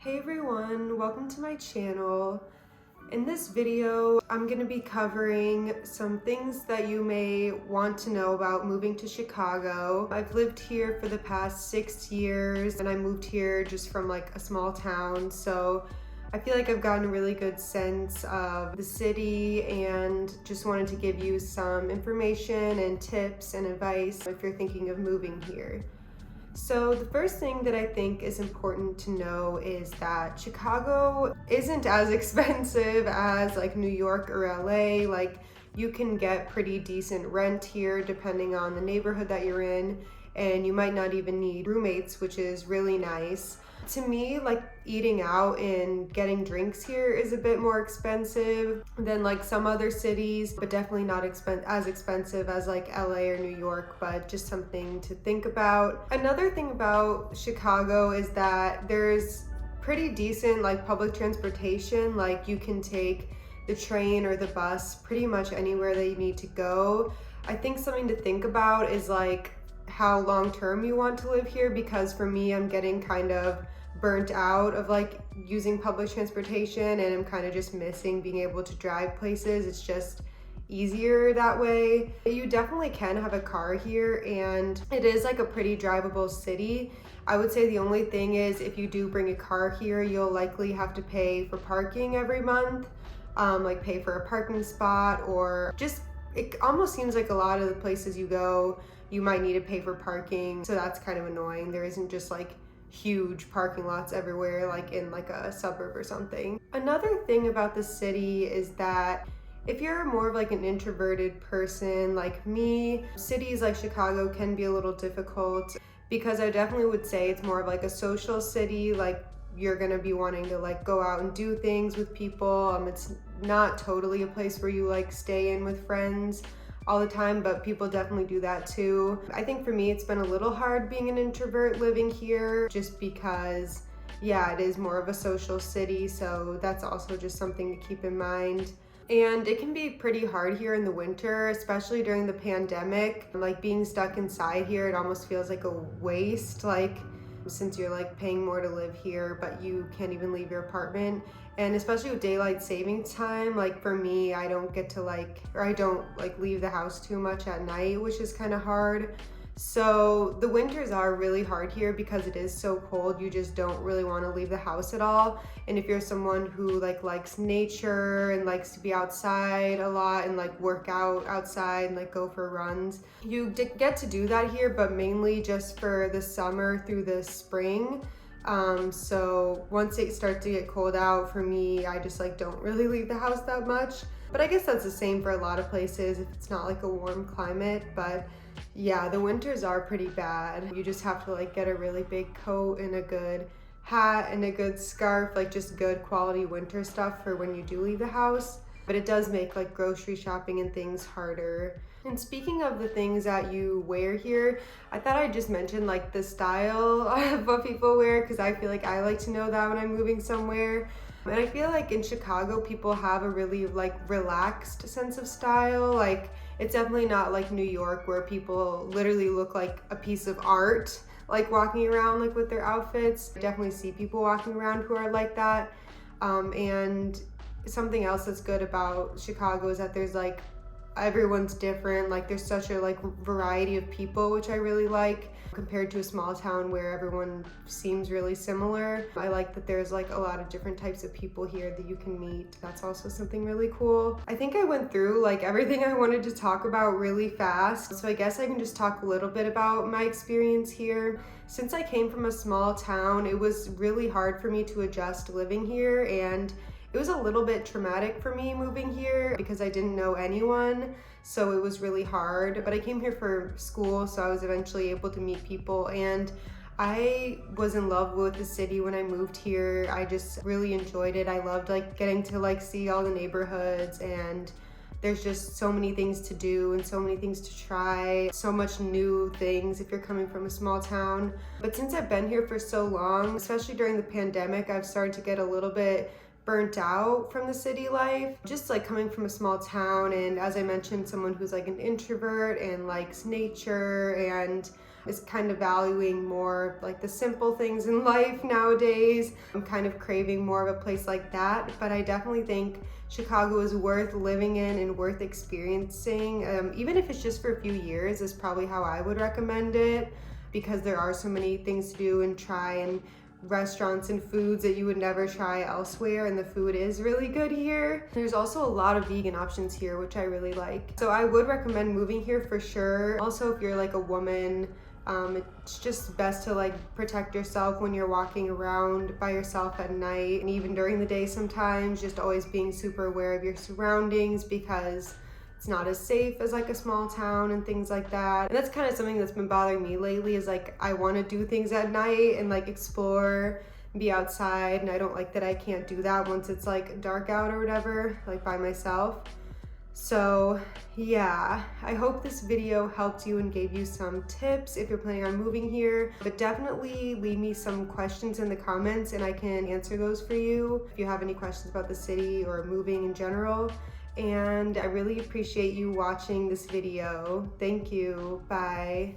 Hey everyone, welcome to my channel. In this video, I'm going to be covering some things that you may want to know about moving to Chicago. I've lived here for the past 6 years and I moved here just from like a small town, so I feel like I've gotten a really good sense of the city and just wanted to give you some information and tips and advice if you're thinking of moving here. So the first thing that I think is important to know is that Chicago isn't as expensive as like New York or LA. Like you can get pretty decent rent here depending on the neighborhood that you're in, and you might not even need roommates, which is really nice. To me, like eating out and getting drinks here is a bit more expensive than like some other cities, but definitely not as expensive as like LA or New York, but just something to think about. Another thing about Chicago is that there's pretty decent like public transportation. Like you can take the train or the bus pretty much anywhere that you need to go. I think something to think about is like how long term you want to live here, because for me, I'm getting kind of burnt out of like using public transportation and I'm kind of just missing being able to drive places. It's just easier that way. You definitely can have a car here and it is like a pretty drivable city. I would say the only thing is if you do bring a car here, you'll likely have to pay for parking every month, like pay for a parking spot, or just it almost seems like a lot of the places you go you might need to pay for parking, so that's kind of annoying. There isn't just like huge parking lots everywhere like in like a suburb or something. Another thing about the city is that if you're more of like an introverted person like me, cities like Chicago can be a little difficult because I definitely would say it's more of like a social city. Like you're gonna be wanting to like go out and do things with people. It's not totally a place where you like stay in with friends all the time, but people definitely do that too. I think for me, it's been a little hard being an introvert living here just because, yeah, it is more of a social city. So that's also just something to keep in mind. And it can be pretty hard here in the winter, especially during the pandemic. Like being stuck inside here, it almost feels like a waste. Like since you're like paying more to live here, but you can't even leave your apartment. And especially with daylight savings time, like for me, I don't leave the house too much at night, which is kind of hard. So the winters are really hard here because it is so cold. You just don't really want to leave the house at all. And if you're someone who like likes nature and likes to be outside a lot and like work out outside and like go for runs, you get to do that here, but mainly just for the summer through the spring. So once it starts to get cold out, for me, I just like don't really leave the house that much. But I guess that's the same for a lot of places if it's not like a warm climate. But yeah, the winters are pretty bad. You just have to like get a really big coat and a good hat and a good scarf, like just good quality winter stuff for when you do leave the house. But it does make like grocery shopping and things harder. And speaking of the things that you wear here, I thought I'd just mention like the style of what people wear, because I feel like I like to know that when I'm moving somewhere. And I feel like in Chicago, people have a really like relaxed sense of style. Like it's definitely not like New York where people literally look like a piece of art, like walking around like with their outfits. I definitely see people walking around who are like that. And something else that's good about Chicago is that there's like everyone's different. Like there's such a like variety of people, which I really like, compared to a small town where everyone seems really similar. I like that there's like a lot of different types of people here that you can meet. That's also something really cool. I think I went through like everything I wanted to talk about really fast, so I guess I can just talk a little bit about my experience here. Since I came from a small town, it was really hard for me to adjust living here, and it was a little bit traumatic for me moving here because I didn't know anyone, so it was really hard. But I came here for school, so I was eventually able to meet people, and I was in love with the city when I moved here. I just really enjoyed it. I loved like getting to like see all the neighborhoods, and there's just so many things to do and so many things to try, so much new things if you're coming from a small town. But since I've been here for so long, especially during the pandemic, I've started to get a little bit burnt out from the city life, just like coming from a small town, and as I mentioned, someone who's like an introvert and likes nature, and is kind of valuing more like the simple things in life nowadays. I'm kind of craving more of a place like that, but I definitely think Chicago is worth living in and worth experiencing. Even if it's just for a few years is probably how I would recommend it, because there are so many things to do and try, and restaurants and foods that you would never try elsewhere, and the food is really good here. There's also a lot of vegan options here, which I really like. So I would recommend moving here for sure. Also, if you're like a woman, it's just best to like protect yourself when you're walking around by yourself at night, and even during the day sometimes, just always being super aware of your surroundings, because it's not as safe as like a small town and things like that. And that's kind of something that's been bothering me lately, is like I want to do things at night and like explore, be outside, and I don't like that I can't do that once it's like dark out or whatever, like by myself. So yeah, I hope this video helped you and gave you some tips if you're planning on moving here. But definitely leave me some questions in the comments and I can answer those for you if you have any questions about the city or moving in general. And I really appreciate you watching this video. Thank you. Bye.